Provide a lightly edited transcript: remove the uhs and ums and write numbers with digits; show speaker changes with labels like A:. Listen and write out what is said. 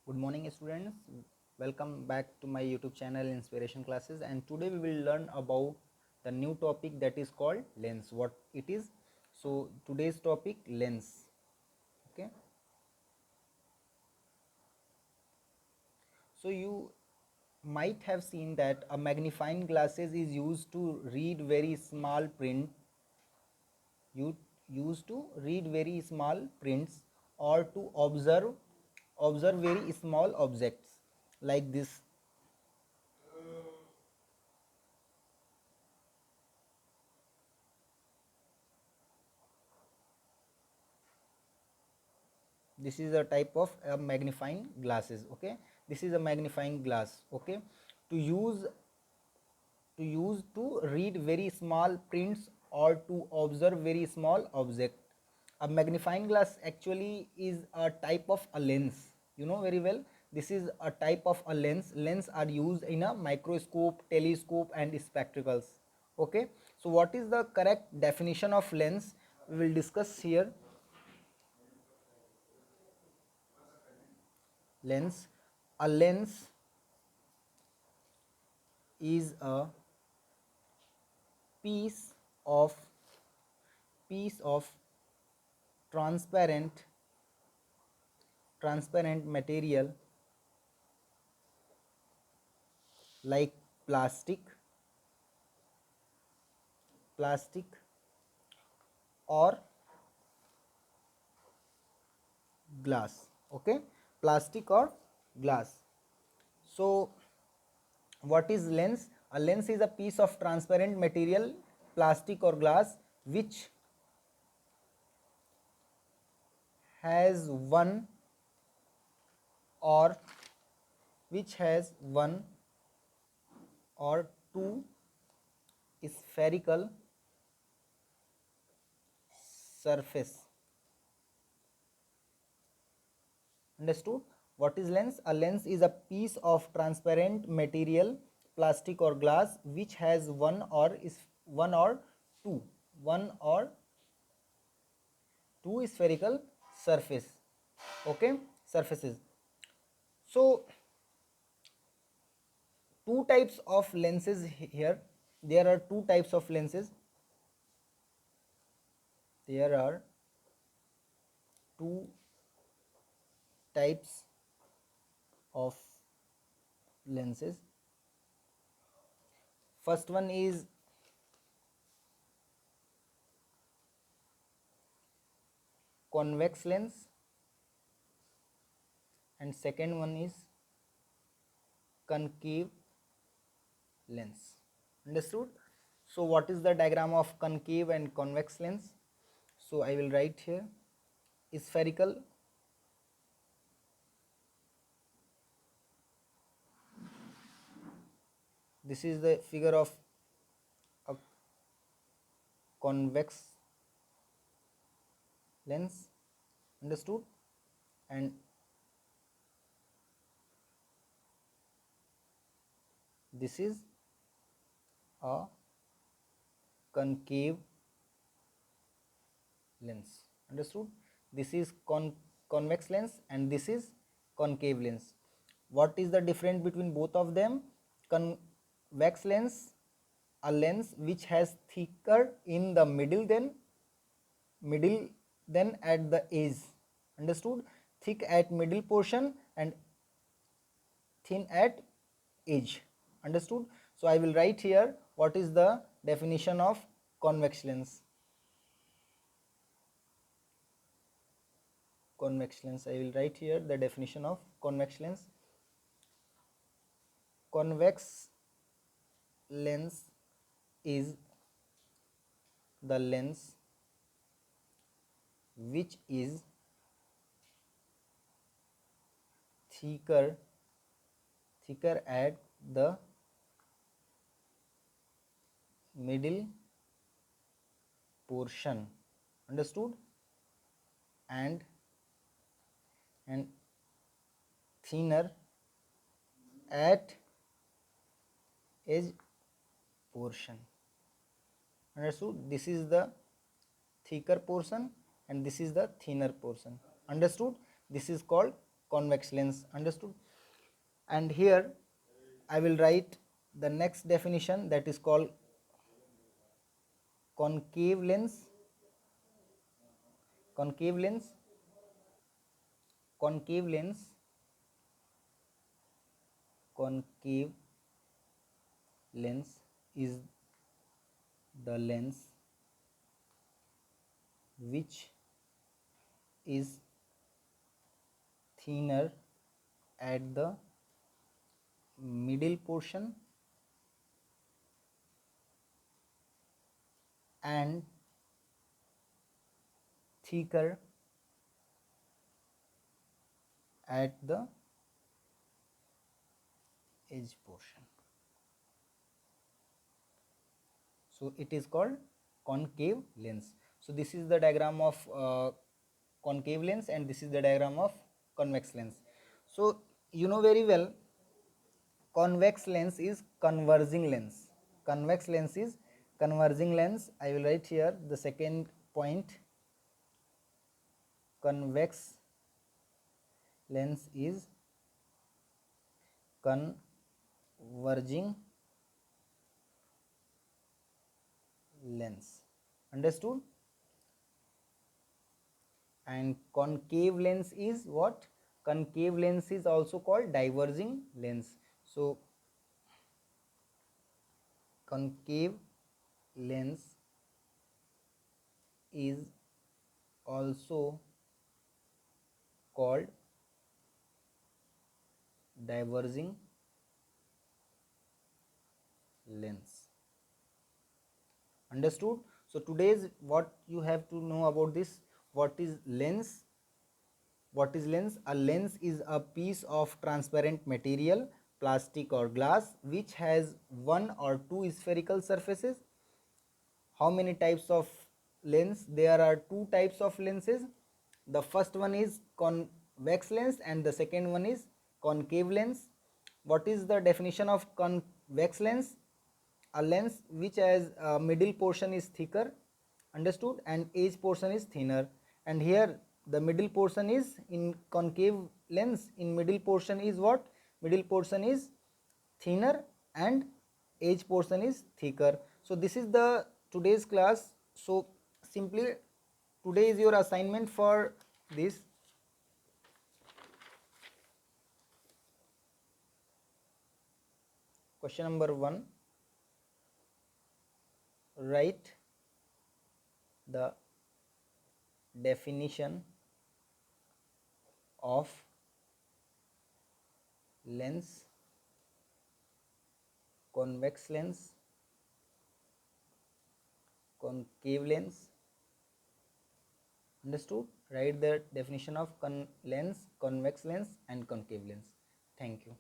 A: Good morning students, welcome back to my YouTube channel Inspiration Classes, and today we will learn about the new topic that is called lens. What it is? So today's topic lens. Okay. So you might have seen that a magnifying glasses is used to read very small print. You used to read very small prints or to observe very small objects like this. This is a type of magnifying glasses. Okay, this is a magnifying glass. Okay, to use to read very small prints or to observe very small object. A magnifying glass actually is a type of a lens, you know very well. This is a type of a lens are used in a microscope, telescope and spectacles. Okay, so what is the correct definition of lens we will discuss here. Lens, a lens is a piece of piece of transparent material like plastic or glass. Okay, plastic or glass. So what is lens? A lens is a piece of transparent material, plastic or glass, which has one or one or two spherical surface. Understood? What is lens? A lens is a piece of transparent material, plastic or glass, which has one or two one or two spherical surface. Okay, surfaces. So two types of lenses here. There are two types of lenses. There are two types of lenses. First one is convex lens and second one is concave lens. Understood? So what is the diagram of concave and convex lens? So I will write here spherical, this is the figure of a convex lens. Understood? And this is a concave lens. Understood? This is convex lens and this is concave lens. What is the difference between both of them? Convex lens, a lens which has thicker in the middle than at the edge. Understood? Thick at middle portion and thin at edge. Understood? So I will write here what is the definition of convex lens. Convex lens, I will write here the definition of convex lens. Convex lens is the lens which is thicker at the middle portion. Understood? And thinner at edge portion. Understood? This is the thicker portion and this is the thinner portion. Understood? This is called convex lens. Understood? And here I will write the next definition, that is called concave lens. Concave lens. Concave lens. Concave lens is the lens which is thinner at the middle portion and thicker at the edge portion. So it is called concave lens. So this is the diagram of concave lens and this is the diagram of convex lens. So you know very well, convex lens is converging lens. Convex lens is converging lens. I will write here the second point. Convex lens is converging lens. Understood? And concave lens is what? Concave lens is also called diverging lens. So concave lens is also called diverging lens. Understood? So today's what you have to know about this. What is lens? What is lens? A lens is a piece of transparent material, plastic or glass, which has one or two spherical surfaces. How many types of lens? There are two types of lenses. The first one is convex lens and the second one is concave lens. What is the definition of convex lens? A lens which has a middle portion is thicker, understood, and edge portion is thinner. And here the middle portion is in concave lens, in middle portion is what? Middle portion is thinner and edge portion is thicker. So this is the today's class. So simply today is your assignment for this. Question number 1, write the definition of lens, convex lens, concave lens. Understood? Write the definition of lens, convex lens and concave lens. Thank you.